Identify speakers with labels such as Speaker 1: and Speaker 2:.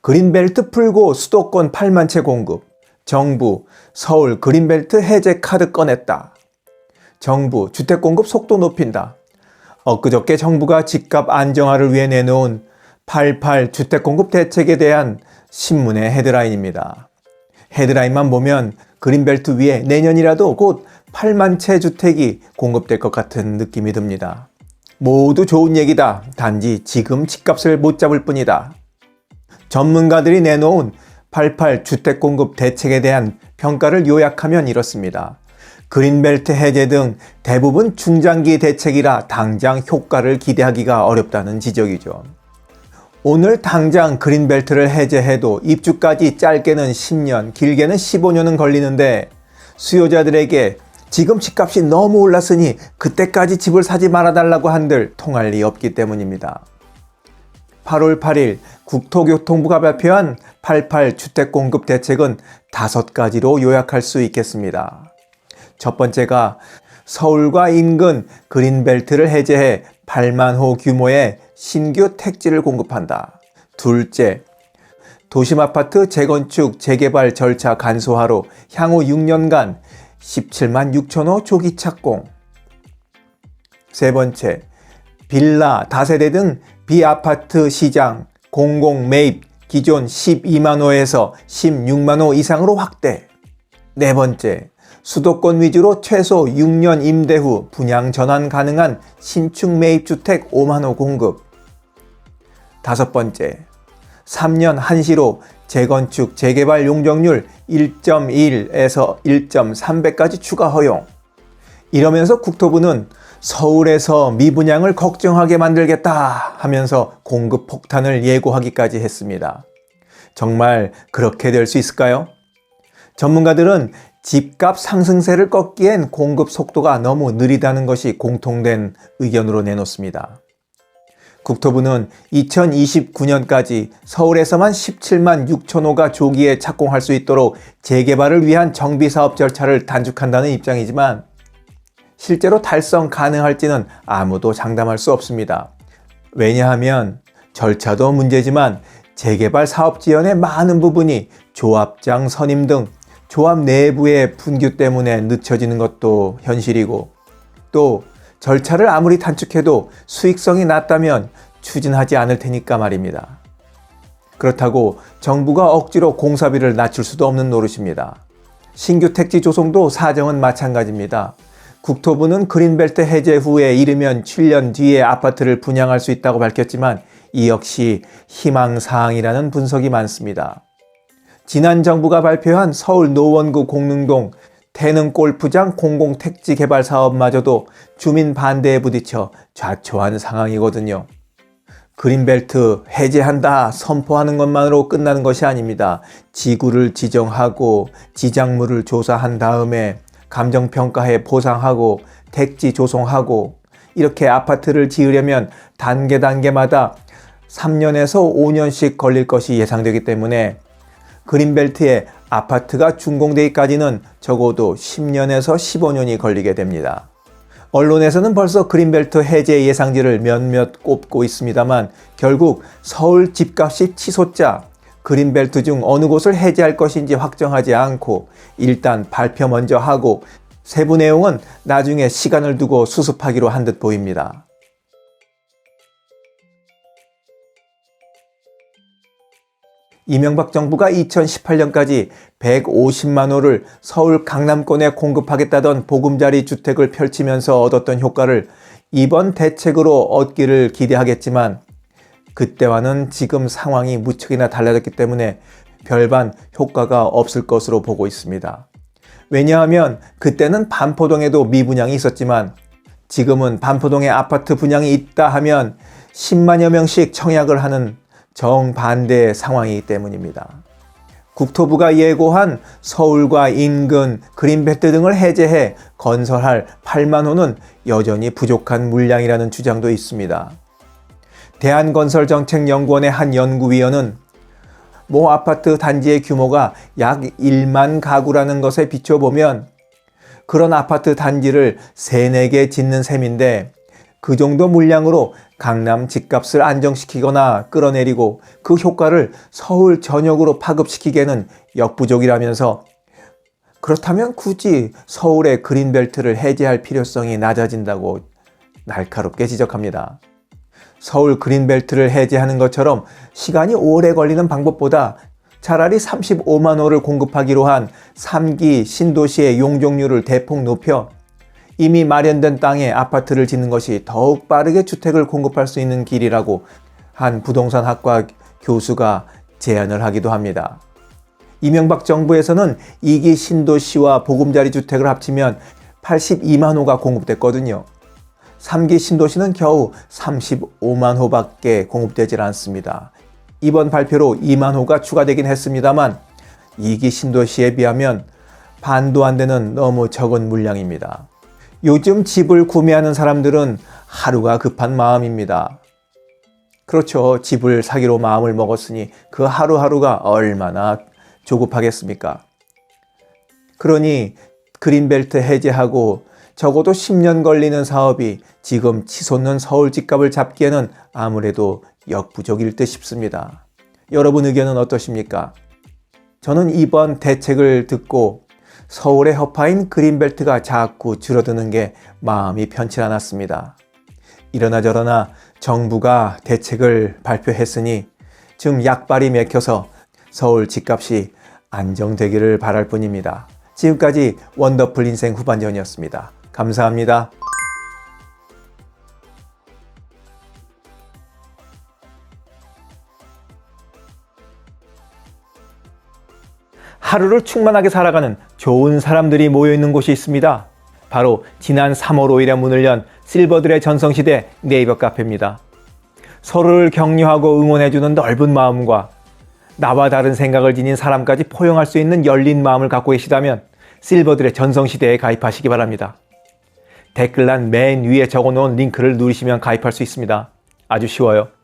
Speaker 1: 그린벨트 풀고 수도권 8만 채 공급. 정부 서울 그린벨트 해제 카드 꺼냈다. 정부 주택 공급 속도 높인다. 엊그저께 정부가 집값 안정화를 위해 내놓은 88 주택 공급 대책에 대한 신문의 헤드라인입니다. 헤드라인만 보면 그린벨트 위에 내년이라도 곧 8만 채 주택이 공급될 것 같은 느낌이 듭니다. 모두 좋은 얘기다. 단지 지금 집값을 못 잡을 뿐이다. 전문가들이 내놓은 88 주택 공급 대책에 대한 평가를 요약하면 이렇습니다. 그린벨트 해제 등 대부분 중장기 대책이라 당장 효과를 기대하기가 어렵다는 지적이죠. 오늘 당장 그린벨트를 해제해도 입주까지 짧게는 10년, 길게는 15년은 걸리는데 수요자들에게 지금 집값이 너무 올랐으니 그때까지 집을 사지 말아달라고 한들 통할 리 없기 때문입니다. 8월 8일 국토교통부가 발표한 88 주택 공급 대책은 5가지로 요약할 수 있겠습니다. 첫 번째가 서울과 인근 그린벨트를 해제해 8만 호 규모의 신규 택지를 공급한다. 둘째, 도심 아파트 재건축 재개발 절차 간소화로 향후 6년간 17만 6천 호 조기 착공. 세 번째, 빌라, 다세대 등 비아파트 시장 공공 매입 기존 12만 호에서 16만 호 이상으로 확대. 네 번째, 수도권 위주로 최소 6년 임대 후 분양 전환 가능한 신축 매입주택 5만 호 공급. 다섯 번째, 3년 한시로 재건축 재개발 용적률 1.1에서 1.3배까지 추가 허용. 이러면서 국토부는 서울에서 미분양을 걱정하게 만들겠다 하면서 공급 폭탄을 예고하기까지 했습니다. 정말 그렇게 될 수 있을까요? 전문가들은 집값 상승세를 꺾기엔 공급 속도가 너무 느리다는 것이 공통된 의견으로 내놓습니다. 국토부는 2029년까지 서울에서만 17만 6천 호가 조기에 착공할 수 있도록 재개발을 위한 정비사업 절차를 단축한다는 입장이지만 실제로 달성 가능할지는 아무도 장담할 수 없습니다. 왜냐하면 절차도 문제지만 재개발 사업 지원의 많은 부분이 조합장 선임 등 조합 내부의 분규 때문에 늦춰지는 것도 현실이고, 또 절차를 아무리 단축해도 수익성이 낮다면 추진하지 않을 테니까 말입니다. 그렇다고 정부가 억지로 공사비를 낮출 수도 없는 노릇입니다. 신규 택지 조성도 사정은 마찬가지입니다. 국토부는 그린벨트 해제 후에 이르면 7년 뒤에 아파트를 분양할 수 있다고 밝혔지만 이 역시 희망사항이라는 분석이 많습니다. 지난 정부가 발표한 서울 노원구 공릉동 태릉골프장 공공택지 개발 사업마저도 주민 반대에 부딪혀 좌초한 상황이거든요. 그린벨트 해제한다 선포하는 것만으로 끝나는 것이 아닙니다. 지구를 지정하고 지작물을 조사한 다음에 감정평가해 보상하고 택지 조성하고 이렇게 아파트를 지으려면 단계마다 3년에서 5년씩 걸릴 것이 예상되기 때문에 그린벨트에 아파트가 준공되기까지는 적어도 10년에서 15년이 걸리게 됩니다. 언론에서는 벌써 그린벨트 해제 예상지를 몇몇 꼽고 있습니다만 결국 서울 집값이 치솟자 그린벨트 중 어느 곳을 해제할 것인지 확정하지 않고 일단 발표 먼저 하고 세부 내용은 나중에 시간을 두고 수습하기로 한 듯 보입니다. 이명박 정부가 2018년까지 150만 호를 서울 강남권에 공급하겠다던 보금자리 주택을 펼치면서 얻었던 효과를 이번 대책으로 얻기를 기대하겠지만 그때와는 지금 상황이 무척이나 달라졌기 때문에 별반 효과가 없을 것으로 보고 있습니다. 왜냐하면 그때는 반포동에도 미분양이 있었지만 지금은 반포동에 아파트 분양이 있다 하면 10만여 명씩 청약을 하는 정반대의 상황이기 때문입니다. 국토부가 예고한 서울과 인근 그린벨트 등을 해제해 건설할 8만 호는 여전히 부족한 물량이라는 주장도 있습니다. 대한건설정책연구원의 한 연구위원은 모 아파트 단지의 규모가 약 1만 가구라는 것에 비춰보면 그런 아파트 단지를 3-4개 짓는 셈인데 그 정도 물량으로 강남 집값을 안정시키거나 끌어내리고 그 효과를 서울 전역으로 파급시키기에는 역부족이라면서 그렇다면 굳이 서울의 그린벨트를 해제할 필요성이 낮아진다고 날카롭게 지적합니다. 서울 그린벨트를 해제하는 것처럼 시간이 오래 걸리는 방법보다 차라리 35만 호를 공급하기로 한 3기 신도시의 용적률을 대폭 높여 이미 마련된 땅에 아파트를 짓는 것이 더욱 빠르게 주택을 공급할 수 있는 길이라고 한 부동산학과 교수가 제안을 하기도 합니다. 이명박 정부에서는 2기 신도시와 보금자리 주택을 합치면 82만 호가 공급됐거든요. 3기 신도시는 겨우 35만 호밖에 공급되질 않습니다. 이번 발표로 2만 호가 추가되긴 했습니다만 2기 신도시에 비하면 반도 안 되는 너무 적은 물량입니다. 요즘 집을 구매하는 사람들은 하루가 급한 마음입니다. 그렇죠. 집을 사기로 마음을 먹었으니 그 하루하루가 얼마나 조급하겠습니까? 그러니 그린벨트 해제하고 적어도 10년 걸리는 사업이 지금 치솟는 서울 집값을 잡기에는 아무래도 역부족일 듯 싶습니다. 여러분 의견은 어떠십니까? 저는 이번 대책을 듣고 서울의 허파인 그린벨트가 자꾸 줄어드는 게 마음이 편치 않았습니다. 이러나 저러나 정부가 대책을 발표했으니 좀 약발이 맥혀서 서울 집값이 안정되기를 바랄 뿐입니다. 지금까지 원더풀 인생 후반전이었습니다. 감사합니다. 하루를 충만하게 살아가는 좋은 사람들이 모여있는 곳이 있습니다. 바로 지난 3월 5일에 문을 연 실버들의 전성시대 네이버 카페입니다. 서로를 격려하고 응원해주는 넓은 마음과 나와 다른 생각을 지닌 사람까지 포용할 수 있는 열린 마음을 갖고 계시다면 실버들의 전성시대에 가입하시기 바랍니다. 댓글란 맨 위에 적어놓은 링크를 누르시면 가입할 수 있습니다. 아주 쉬워요.